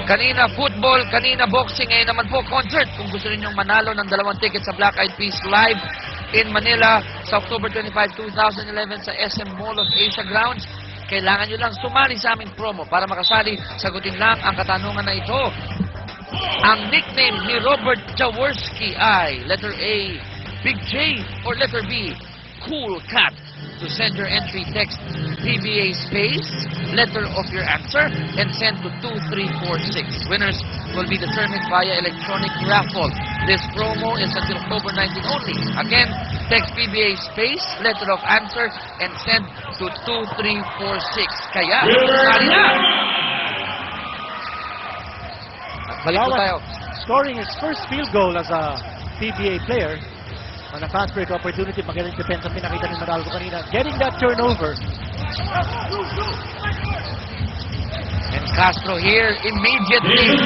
Kanina football, kanina boxing, ngayon naman po concert. Kung gusto ninyong manalo ng 2 tickets sa Black Eyed Peas Live in Manila sa October 25, 2011 sa SM Mall of Asia Grounds, kailangan nyo lang sumali sa aming promo. Para makasali, sagutin lang ang katanungan na ito. Ang nickname ni Robert Jaworski ay letter A, Big J, or letter B, Cool Cat. To send your entry, text PBA space, letter of your answer, and send to 2346. Winners will be determined via electronic raffle. This promo is until October 19 only. Again, text PBA space, letter of answer, and send to 2346. Kaya, sali na! Balik po tayo. Scoring his first field goal as a PBA player. On a fast break opportunity, magaling defense ang pinakita ni Meralco kanina. Getting that turnover. And Castro here immediately.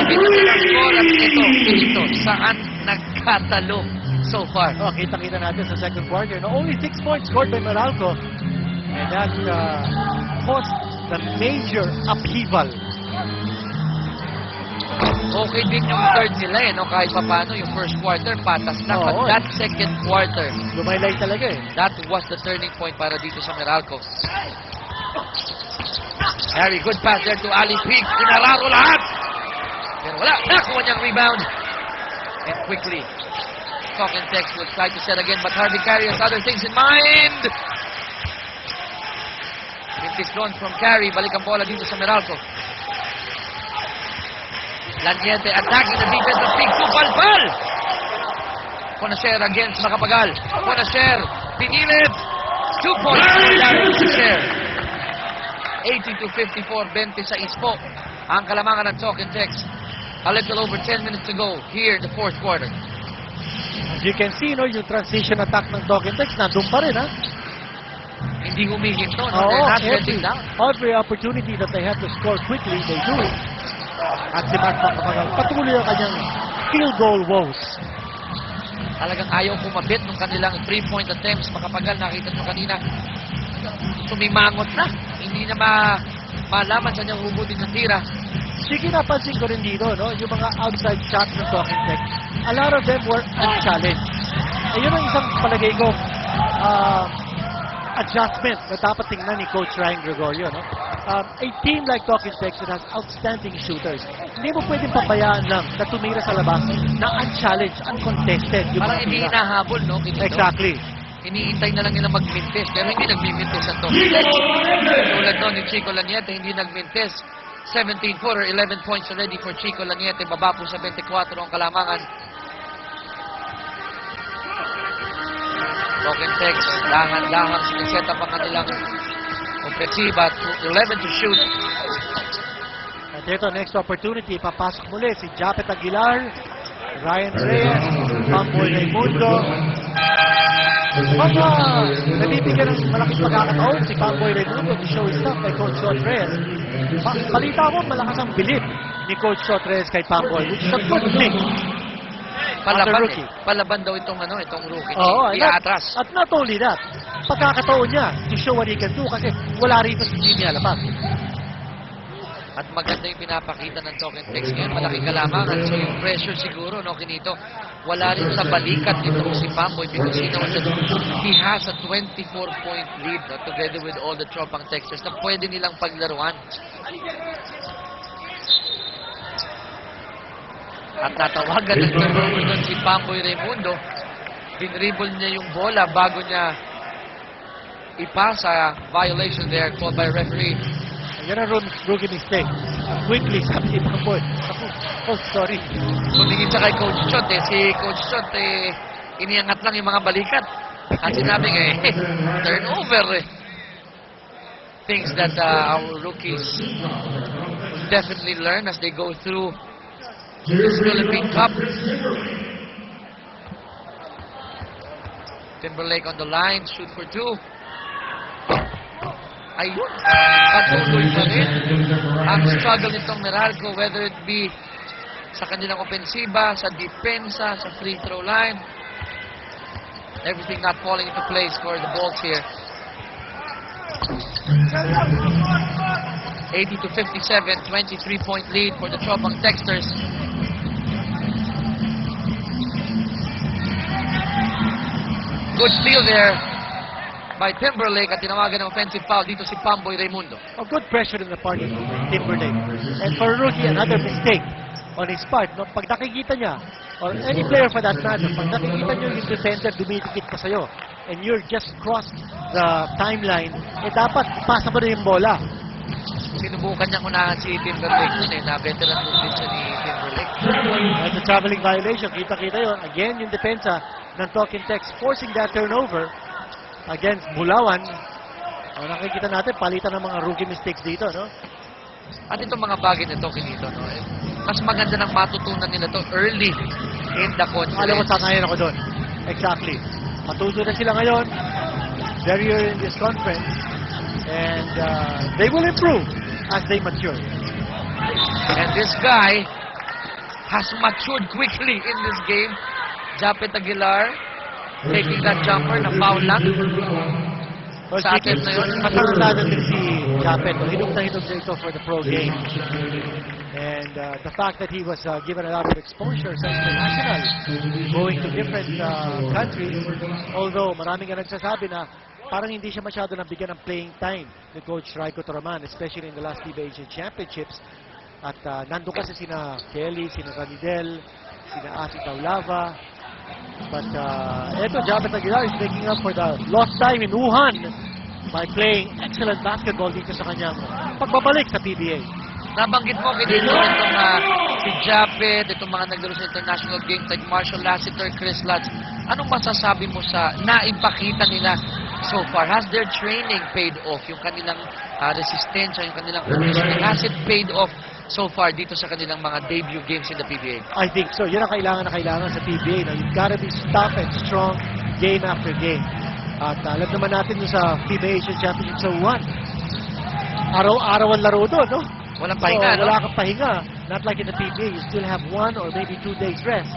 Ibigay ang score at ito, saan nagkatalo so far. Oh, kita-kita natin sa second quarter. No, only 6 points scored by Meralco. And that caused the major upheaval. Okay din yung third nila no? Kahit paano yung first quarter, patas na. But that second quarter, lumaylay talaga that was the turning point para dito sa Meralco. Very good pass there to Ali Pig. Pinararo lahat. Pero wala. Nakuha niyang rebound. And quickly, Talk and Text will try to set again, but Harvey Carey has other things in mind. Vintage launch from Carey. Balik ang bola dito sa Meralco. Laniente attacking the defensive pick. Palpal! Conacher against Macapagal. Conacher, pinilid. 2 points for Larry Conacher. 80-54, 26 po ang kalamangan ng Talk and Text. A little over 10 minutes to go here in the fourth quarter. As you can see, no, yung transition attack ng Talk and Text, nandun pa rin, ha? Hindi humihinto, no? They're not letting down. Every opportunity that they have to score quickly, they do. At si Matt Macapagal, patuloy ang kanyang field goal woes. Talagang ayaw kumabit ng kanilang 3-point attempts. Macapagal, nakita nyo kanina, tumimangot na. Hindi na malaman sa niyang hubutin ng tira. Sige, napansin ko rin dito, no? Yung mga outside shots ng Talk and Text, a lot of them were unchallenged. Yun ang isang palagay ko adjustment na dapat tingnan ni Coach Ryan Gregorio, no? A team like Talk and Text that has outstanding shooters, hindi mo pwedeng pabayaan lang na tumira sa labas na unchallenged, uncontested. Yung parang hindi hinahabol, no? Kinito. Exactly. Iniintay na lang nila magmintis, pero hindi nagmimintis ang Talk. Tulad no ni Chico Laniete, hindi nagmintis. 17-footer, 11 points already for Chico Laniete. Baba po sa 24 ang kalamangan. Talk and Text, dahan-dahan sineset up ang kanilang ofensiba. 11 to shoot. At ito, next opportunity, papasok muli si Japet Aguilar, Ryan Reyes, Pamboy Raimundo. Nabibigyan ng malaking pagkakataon si Pamboy Raimundo to show his stuff kay Coach Shot Reyes. Balita mo, malakas ang bilib ni Coach Shot Reyes kay Pamboy, which is a good thing. Palaban daw itong rookie. Atras. At not only that, pagkakataon niya to show what he can do kasi wala rito si Jimmy Alapag. At maganda yung pinapakita ng Talk and Text ngayon. Malaking kalamangan. So yung pressure siguro, no, Kinito, wala rin sa balikat nito si Pamboy because he has a 24-point lead, no, together with all the tropang Texters na pwede nilang paglaruan. At natawagan ng turnover doon si Pamboy Raimundo. Pinribble niya yung bola bago niya ipasa. Violation there called by referee. Yan ang rookie mistake. Quickly, sabi ni Pamboy. Oh, sorry. Tumingin siya kay Coach Chot. Si Coach Chot, iniangat lang yung mga balikat. At sinabi turnover. Things that our rookies will definitely learn as they go through this Philippine Cup. Timberlake on the line, shoot for 2. Ayun, patuloy pa rin ang struggle nitong Meralco, whether it be sa kanilang opensiba, sa depensa, sa free throw line. Everything not falling into place for the Bolts here. 80 to 57, 23-point lead for the Chobang Texters. Good steal there by Timberlake at tinawagan ng offensive foul dito si Pamboy Raimundo. A good pressure in the part of Timberlake. And for a rookie, another mistake on his part. No? Pag nakikita niya, or any player for that matter, pag nakikita niyo yung defender dumidikit pa sa'yo, and you're just crossed the timeline, dapat ipasa mo na yung bola. Sinubukan niyang unahan si Timberlake nun na veteran move din siya ni Timberlake. That's a traveling violation. Kita-kita yun. Again, yung depensa ng Talking Tex forcing that turnover against Bulawan. Nakikita natin, palitan ng mga rookie mistakes dito, no? At itong mga bagay nito, Kinito, no? Mas maganda nang matutunan nila to early in the Alam ko, conference. sangayon ako doon. Exactly. Matuto na sila ngayon. Very early in this conference. And they will improve as they mature. And this guy has matured quickly in this game. Japet Aguilar taking that jumper na foul lang. Well, Sa atin na yun. Matangkada din si Japet. Hinug na hinug na ito for the pro game. And the fact that he was given a lot of exposure sa international, going to different countries, although maraming nga nagsasabi na parang hindi siya masyado nabigyan ng playing time ni Coach Raiko Toraman, especially in the last FIBA Asian Championships. At nandun kasi sina Kelly, sina Ranidel, sina Asi Taulava. But eto, Japet Aguilar is making up for the lost time in Wuhan by playing excellent basketball dito sa kanyang pagbabalik sa PBA. Nabanggit mo, Kinito, itong si Japet, itong mga naglaro sa international games like Marshall Lassiter, Chris Lutz. Anong masasabi mo sa naipakita nila so far? Has their training paid off? Yung kanilang resistensya, yung kanilang conditioning, has it paid off so far dito sa kanilang mga debut games in the PBA? I think so. Yun ang kailangan na kailangan sa PBA. No? You've got to be tough and strong game after game. At alam naman natin yung sa FIBA Asian Championship sa Wuhan. Araw-araw ang laro doon, no? Walang pahinga, So, no? wala kang pahinga. Not like in the PBA, you still have 1 or maybe 2 days rest.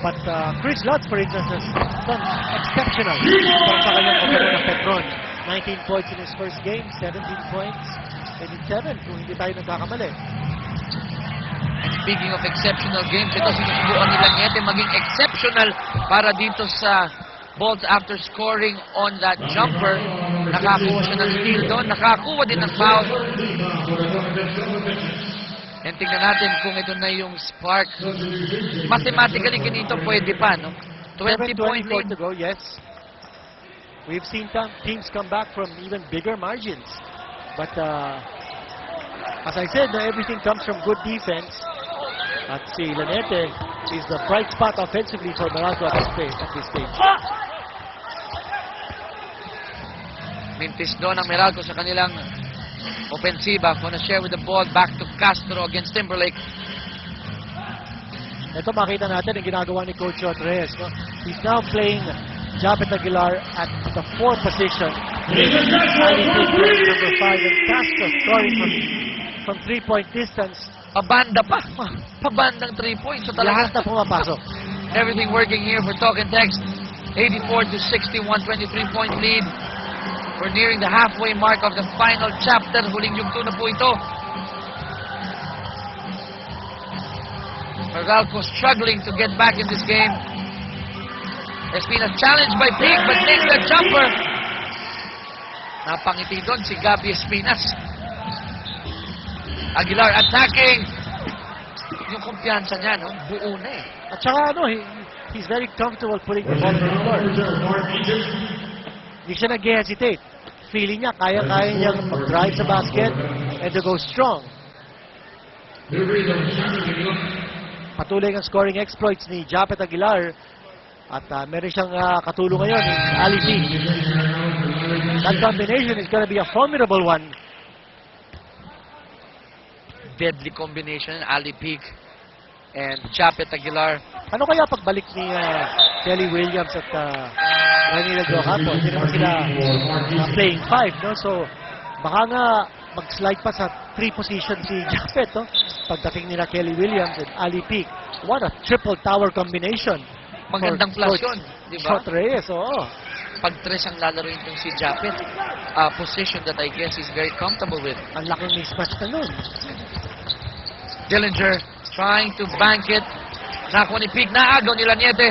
But Chris Lutz, for instance, has done exceptional para sa kanyang kapatid ng Petron. 19 points in his first game, 17 points, and in 7 kung hindi tayo nagkakamali. And speaking of exceptional games, ito sinusubukan nila Niete maging exceptional para dito sa Bolts after scoring on that jumper. Nakakuha siya ng steal doon, nakakuha din ng foul. And tingnan natin kung ito na yung spark. Mathematically, Kinito, pwede pa, no? 20-point 7:24 lead. to go, yes. We've seen teams come back from even bigger margins. But as I said, everything comes from good defense. At si Lanete is the bright spot offensively for Meralco at this stage. Mintis doon ang Meralco sa kanilang ofensiba. Gonna share with the ball back to Castro against Timberlake. Ito makita natin ang ginagawa ni Coach Reyes. No? He's now playing Japet Aguilar at the 4th position. Ali playing number 5 and Castro scoring from 3-point distance. Pabanda pa. Pabandang 3 points. So Lahat talaga na pumapasok. everything working here for Talk and Text. 84 to 61, 23-point lead. We're nearing the halfway mark of the final chapter. Huling yugto na po ito. Meralco struggling to get back in this game. Espinas challenged by Pig but takes the jumper. Napangiti doon si Gabby Espinas. Aguilar attacking. Yung kumpiyansa niya, no? Buo na eh. At saka he's very comfortable putting the ball on the floor. Hindi siya nag-hesitate. Feeling niya, kaya-kaya niyang mag-drive sa basket and to go strong. Patuloy ang scoring exploits ni Japet Aguilar at meron siyang katulong ngayon ni Ali P. That combination is gonna be a formidable one. Deadly combination, Ali Peak and Japet Aguilar. Ano kaya pagbalik ni Kelly Williams at Ranila Johapo? Hindi naman sila playing 5, no? So, baka nga mag-slide pa sa 3 position si Japet, no? Pagdating nila Kelly Williams and Ali Peak. What a triple tower combination. Magandang for plus yun, di ba? Shot Reyes, oo. pag-tres ang lalaro itong si Japet. Position that I guess is very comfortable with. Ang laking mismatch na nun. Dillinger trying to bank it. Nakuha ni Pig. Naagaw ni Laniete.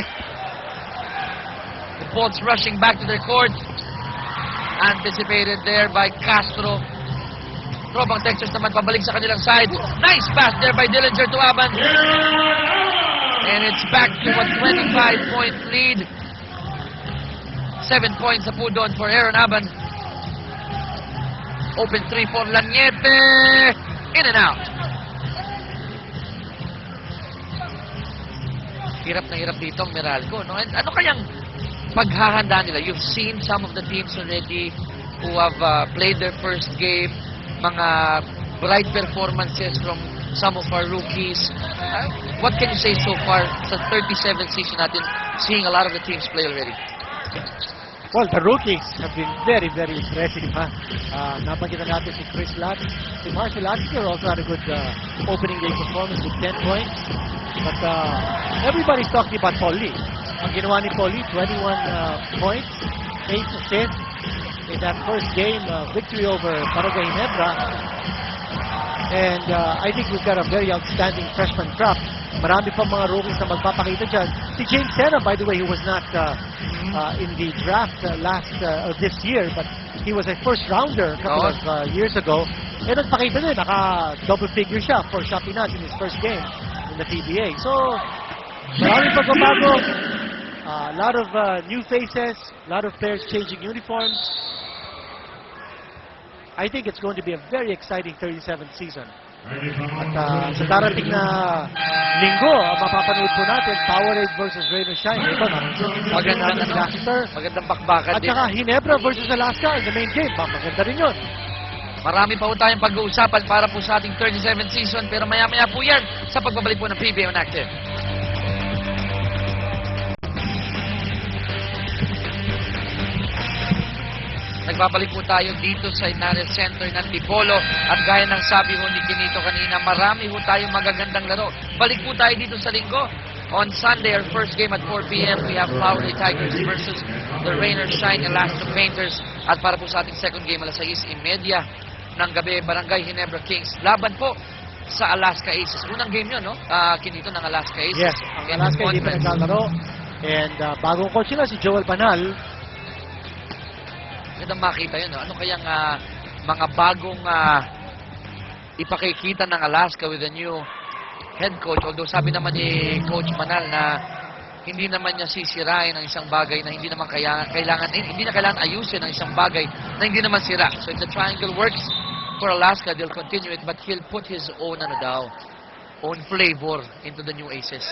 The Bolts rushing back to their court. Anticipated there by Castro. Probang Texas naman pabalik sa kanilang side. Nice pass there by Dillinger to Aban. And it's back to a 25-point lead. 7 points na po doon for Aaron Aban. Open 3 for Laniete. In and out. Hirap na hirap dito ang Meralco, no? And ano kayang paghahanda nila? You've seen some of the teams already who have played their first game. Mga bright performances from some of our rookies. What can you say so far sa 37th season natin, seeing a lot of the teams play already? Well, the rookies have been very, very impressive, ha? Nabanggit na natin si Chris Lat. Si Marshall Lasker also had a good opening day performance with 10 points. But everybody's talking about Paul Lee. Ang ginawa ni Paul Lee, 21 points, 8 assists in that first game victory over Barangay Ginebra. And I think we've got a very outstanding freshman crop. Marami pa mga rookies na magpapakita dyan. Si James Sena, by the way, who was not in the draft this year, but he was a first rounder a couple of years ago. And nagpakita din, naka-double figure siya for Chapinas in his first game in the PBA. So, maraming pagbabago, a lot of new faces, a lot of players changing uniforms. I think it's going to be a very exciting 37th season. At sa darating na linggo, mapapanood po natin Powerade versus Rain or Shine. Ito na, magandang Lasker. Magandang bakbakan At din. saka Ginebra versus Alaska in the main game. Maganda rin yun. Marami pa po tayong pag-uusapan para po sa ating 37th season, pero maya-maya po yan sa pagbabalik po ng PBA on Active. Nagbabalik po tayo dito sa Inares Center ng Tipolo at gaya ng sabi ho ni Kinito kanina, marami ho tayong magagandang laro. Balik po tayo dito sa linggo. On Sunday, our first game at 4 p.m. we have Powerade Tigers versus the Rain or Shine Alaska Painters. At para po sa ating second game, alas 6:30 ng gabi, Barangay Ginebra Kings. Laban po sa Alaska Aces. Unang game yun, no? Kinito ng Alaska Aces. Yes, ang Alaska hindi pa naglalaro. And bagong coach nila si Joel Banal. Magandang makita yun, no? Ano kayang mga bagong ipakikita ng Alaska with a new head coach? Although sabi naman ni Coach Manal na hindi naman niya sisirain ang isang bagay na hindi naman hindi na kailangan ayusin ang isang bagay na hindi naman sira. So if the triangle works for Alaska, they'll continue it, but he'll put his own own flavor into the new Aces.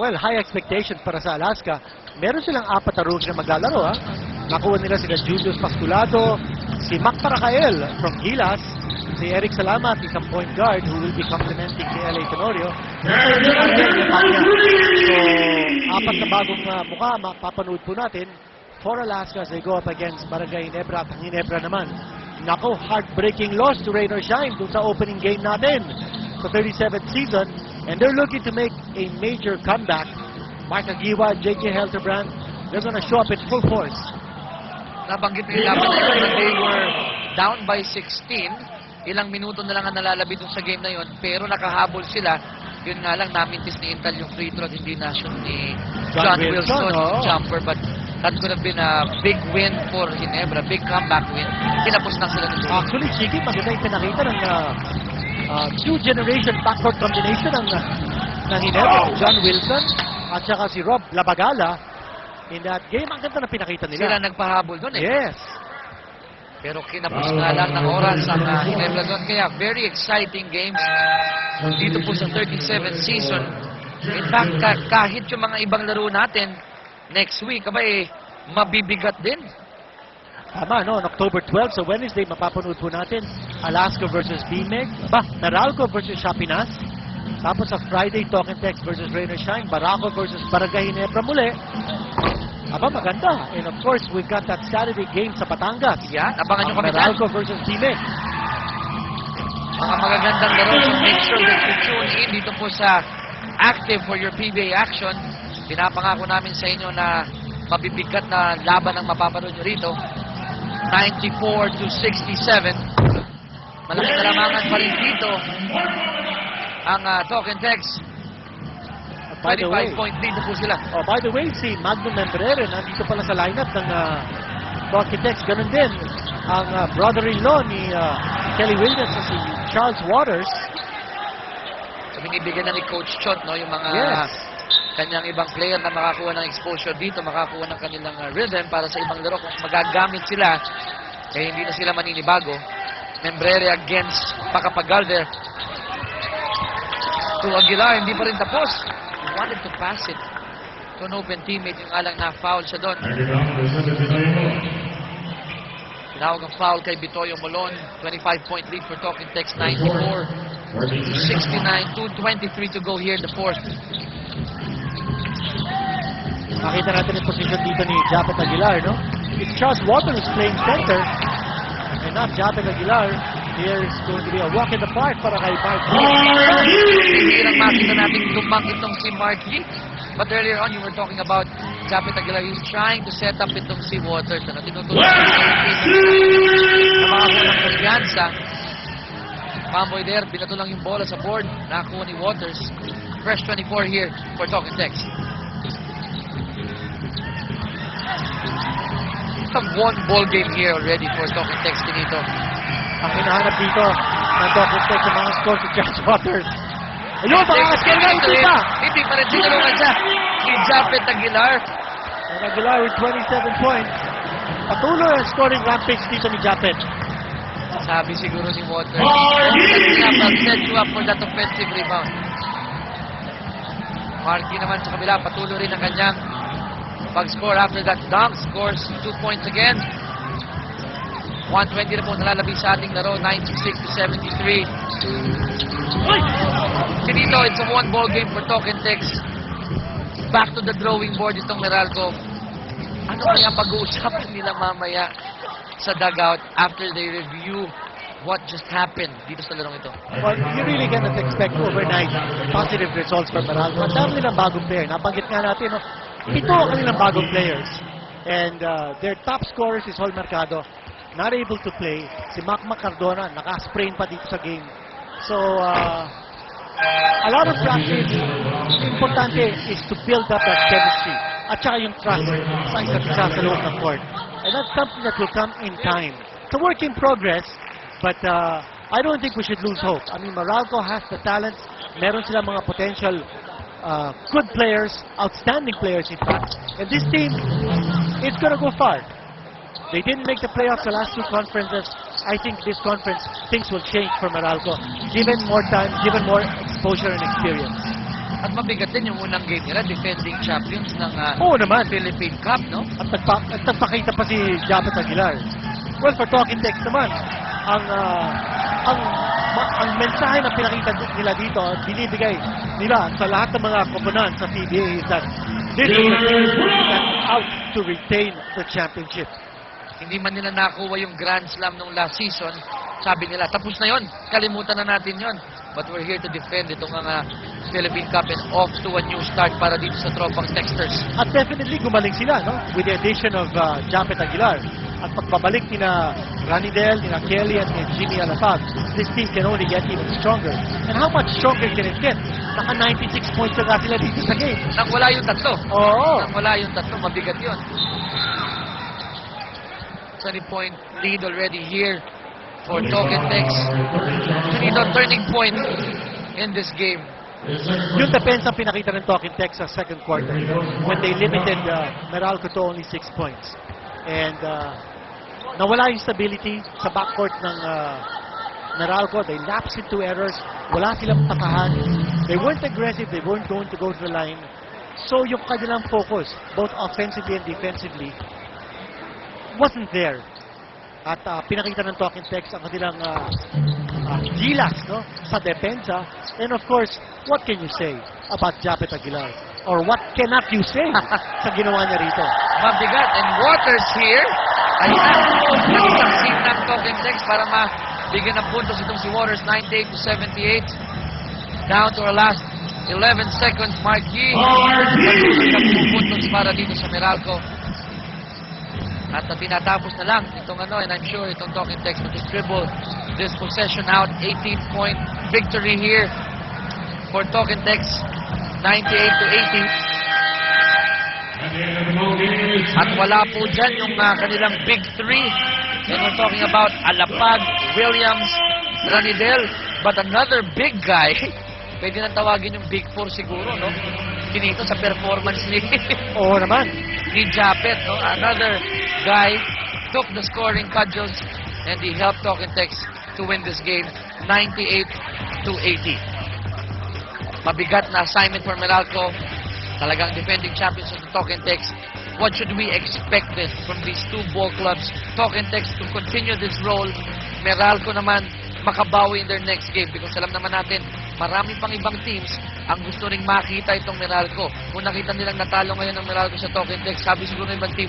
Well, high expectations para sa Alaska. Meron silang 4 na rookies na maglalaro, ha? Nakuha nila sila Julius Pasculado, si Mac Paracael from Gilas, si Eric Salamat, isang point guard who will be complementing si L.A. Tenorio. So, 4 na bagong mukha, mapapanood po natin for Alaska as they go up against Barangay Ginebra at Ginebra naman. Nako, heartbreaking loss to Rain or Shine dun sa opening game natin sa 37th season, and they're looking to make a major comeback. Mark Aguiwa, J.J. Helterbrand, they're gonna show up in full force. Nabanggit nila laban na yun, they were down by 16. Ilang minuto na lang ang nalalabit dun sa game na yun, pero nakahabol sila. Yun nga lang, namintis ni Intal yung free throw at hindi na-shoot ni John Wilson yung jumper, but that could have been a big win for Ginebra, big comeback win. Kinapos lang sila ng goal. Actually, Chiki, maganda yung pinakita ng two-generation backcourt combination ng Ginebra. John Wilson at saka si Rob Labagala. In that game, ang ganda na pinakita nila. Sila nagpahabol doon eh. Yes. Pero kinapos na lang ng oras ang Ginebra doon. Kaya very exciting games dito po sa 37th season. In fact, kahit yung mga ibang laro natin next week, abay, mabibigat din. Tama, no? On October 12, so Wednesday, mapapanood po natin Alaska versus BMEG. Meralco versus Chapinas. Tapos sa Friday, Talk and Text versus Rain or Shine. Barako versus Barangay Ginebra muli. Maganda. And of course, we've got that Saturday game sa Batangas. Yan, abangan nyo kami dyan. Meralco versus BMEG. Mga magagandang laro, so make sure that you tune in dito po sa Active for your PBA action. Pinapangako namin sa inyo na mabibigat na laban ang mapapanood nyo rito. 94-67. Malaking kalamangan pa rin dito ang Talk and Text. By the way, 25-point lead na po sila. oh, by the way, si Magno Membrere nandito pala sa lineup ng Architects. Ganun din ang brother-in-law ni Kelly Williams na si Charles Waters. So, binibigyan na ni Coach Chot, no, yung mga Yes. kanyang ibang player na makakuha ng exposure dito, makakuha ng kanilang rhythm para sa ibang laro. Kung magagamit sila, eh hindi na sila maninibago. Membrere against Pacapagalver. To Aguilar, hindi pa rin tapos. He wanted to pass it to an open teammate, yung alang na foul siya doon. Tinawag ang foul kay Bitoyo Molon. 25-point lead for Talking Text. 94-69. 2:23 to go here in the fourth. Makita natin yung position dito ni Japet Aguilar, no? It's Charles Waters playing center and not Japet Aguilar. Here is going to be a walk in the park para kay Mark Yee. Hirang makita natin lumang itong si Mark Yee. But earlier on, you were talking about Japet Aguilar. He's trying to set up itong si Waters. Ano, tinutulong na makakuha ng kumpiyansa. Pamboy there, binato lang yung bola sa board. Nakakuha ni Waters. Fresh 24 here for Talking Text. A one-ball game here already for Talking Text dito. Ang hinahanap dito ng Talking Text sa mga score si Charles Waters. Ayun, pakakaskin na ito pa! Hindi pa rin tinulungan siya ni Japet Aguilar. And Aguilar with 27 points. Patuloy ang scoring rampage dito ni Japet. Sabi siguro ni Waters, I'll set you up for that offensive rebound. Marky naman sa kabila, patuloy rin ang kanyang pag-score after that dunk. Scores 2 points again. 120 na po nalalabi sa ating laro, 96-73. Dito, it's a one-ball game for Talk and Text. Back to the drawing board itong Meralco. Ano kaya pag-uusapan nila mamaya sa dugout after they review what just happened dito sa larong ito? Well, you really cannot expect overnight positive results from Meralco. Ang dami nilang bagong player. Nabanggit nga natin, no? Ito ang kanilang bagong players. And their top scorers is Hol Mercado. Not able to play. Si Mac Cardona, naka-sprain pa dito sa game. So, a lot of practice. Importante is to build up that chemistry. At saka yung trust sa isa't isa sa loob ng court. And that's something that will come in time. It's a work in progress, but I don't think we should lose hope. I mean, Meralco has the talent. Meron sila mga potential good players, outstanding players in fact. And this team, it's gonna go far. They didn't make the playoffs the last two conferences. I think this conference, things will change for Meralco. Given more time, given more exposure and experience. At mabigat din yung unang game nila, defending champions ng Oo naman. Philippine Cup, no? At nagpakita pa si Japet Aguilar. Well, for Talking Text naman, ang mensahe na pinakita nila dito, binibigay nila sa lahat ng mga koponan sa PBA is that this is a team that's out to retain the championship. Hindi man nila nakuha yung Grand Slam nung last season. Sabi nila, tapos na yon, kalimutan na natin yon. But we're here to defend itong Philippine Cup and off to a new start para dito sa tropang Texters. At definitely gumaling sila, no? With the addition of Japet Aguilar. At pagbabalik ni na Ranidel, ni na Kelly, at ni Jimmy Alapag, this team can only get even stronger. And how much stronger can it get? Naka 96 points na sila dito sa game. Nang wala yung tatlo. Oo. Nang wala yung tatlo, mabigat yun. 20-point lead already here for Talk and Text. Dito, turning point in this game. Yung depensa ang pinakita ng Talking Text sa second quarter when they limited Meralco to only 6 points. And nawala yung stability sa backcourt ng Meralco. They lapsed into errors. Wala silang patahan. They weren't aggressive. They weren't going to go to the line. So yung kanilang focus, both offensively and defensively, wasn't there. At pinakita ng Talking Text ang kanilang gilas, no, sa depensa. And of course, what can you say about Japet Aguilar? Or what cannot you say sa ginawa niya rito? Mabigat. And Waters here. Ayun na. Naging seat ng Talking Text para mabigyan ng puntos itong si Waters. 98-78. Down to our last 11 seconds. Mark Yee. Puntos para dito sa Meralco. At tinatapos na lang itong and I'm sure itong Talking Text to just dribble this possession out. 18-point victory here for Talking Text, 98-80. At wala po dyan yung kanilang big three. And we're talking about Alapag, Williams, Ranidel, but another big guy. Pwede nang tawagin yung big four siguro, no? Kinito sa performance ni Oo naman. ni Japet, no? Another guy took the scoring cudgels and he helped Talking Text to win this game 98-80. Mabigat na assignment for Meralco. Talagang defending champions of the Talking Text. What should we expect then from these two ball clubs? Talking Text to continue this role. Meralco naman makabawi in their next game because alam naman natin marami pang ibang teams ang gusto ring makita itong Meralco. Kung nakita nilang natalo ngayon ng Meralco sa Talking Text, sabi siguro ng ibang team,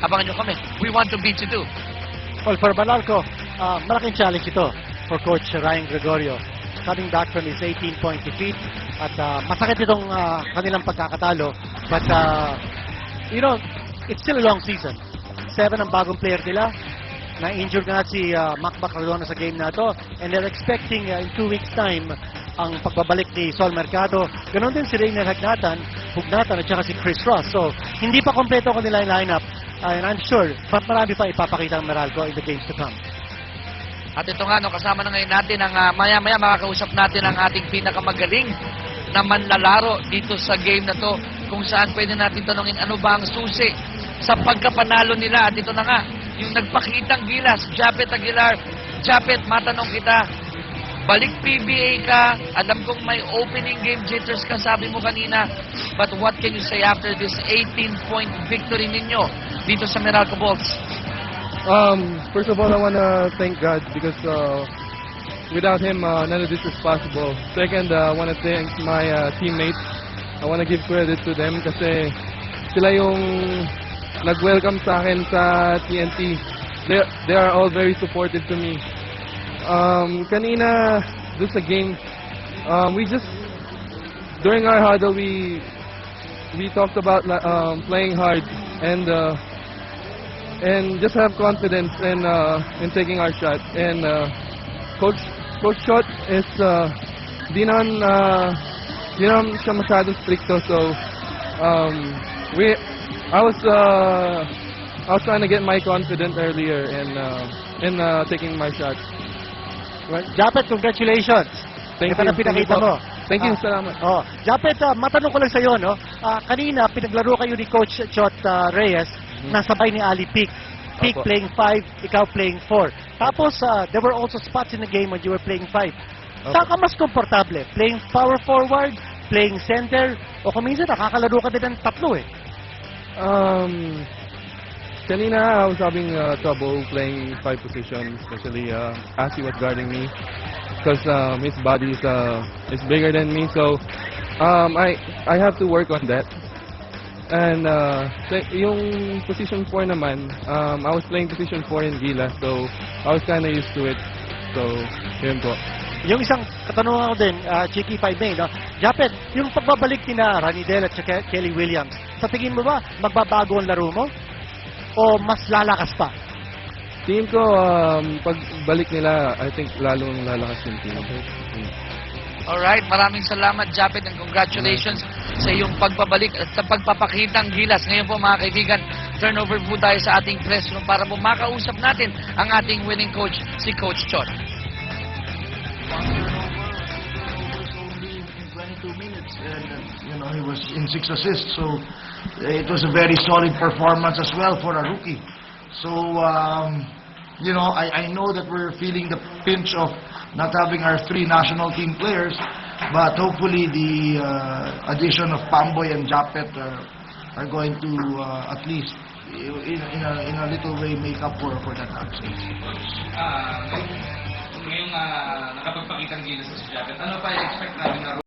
abangan nyo kami. We want to beat you too. Well, for Meralco, malaking challenge ito for Coach Ryan Gregorio. Coming back from his 18-point defeat. At masakit itong kanilang pagkakatalo. But, it's still a long season. 7 ang bagong player nila. Na-injured na si Macbac Cardona sa game na to. And they're expecting in 2 weeks' time ang pagbabalik ni Sol Mercado. Ganon din si Rainer Hugnatan at saka si Chris Ross. So, hindi pa kompleto ang kanilang lineup. And I'm sure, marami pa ipapakita ang Meralco in the games to come. At ito nga, kasama na ngayon natin ang maya-maya makakausap natin ang ating pinakamagaling na manlalaro dito sa game na to, kung saan pwede natin tanongin ano ba ang susi sa pagkapanalo nila. At ito na nga, yung nagpakitang gilas, Japet Aguilar. Japet, matanong kita, balik PBA ka, alam kong may opening game jitters ka, sabi mo kanina, but what can you say after this 18-point victory ninyo dito sa Meralco Bolts? First of all, I want to thank God because without Him, none of this is possible. Second, I want to thank my teammates. I want to give credit to them kasi sila yung nag-welcome sa akin sa TNT. They are all very supportive to me. Kanina, just a game, we just, during our huddle, we talked about playing hard and just have confidence in taking our shot. And Coach Shot is di naman siya masyadong stricto, so I was trying to get my confidence earlier in taking my shot. Well, Japet, congratulations. Thank Ito you. na pinakita mo. Thank you, salamat. Japet, matanong ko lang sa iyo, no? Kanina, pinaglaro kayo ni Coach Chot Reyes, nasabay ni Ali Peak. Peak Opo. playing 5, ikaw playing 4. Tapos, there were also spots in the game when you were playing 5. Saan ka mas komportable? Playing power forward, playing center, o kung minsan nakakalaro ka din ng tatlo eh. Kanina, I was having trouble playing 5 positions, especially Asi was guarding me because his body is bigger than me, so I have to work on that. And yung position 4 naman, I was playing position 4 in Gilas, so I was kind of used to it. So, yun po. Yung isang katanungan ko din, Chiki 5 May, no? Japet, yung pagbabalik ni na Ranidel at saka Kelly Williams, sa tingin mo ba, magbabago ang laro mo? O mas lalakas pa? Team ko, pagbalik nila, I think lalong lalakas yung team. Alright, maraming salamat Japet and congratulations sa iyong pagbabalik at sa pagpapakitang gilas. Ngayon po mga kaibigan, turnover po tayo sa ating press room para po makausap natin ang ating winning coach, si Coach Chot. 22 minutes and he was in 6 assists, so it was a very solid performance as well for a rookie. So I know that we're feeling the pinch of not having our 3 national team players, but hopefully the addition of Pamboy and Japet are going to at least in a little way make up for that absence. Ngayong nakapagpakitang gilas sa Japet, ano pa i-expect namin na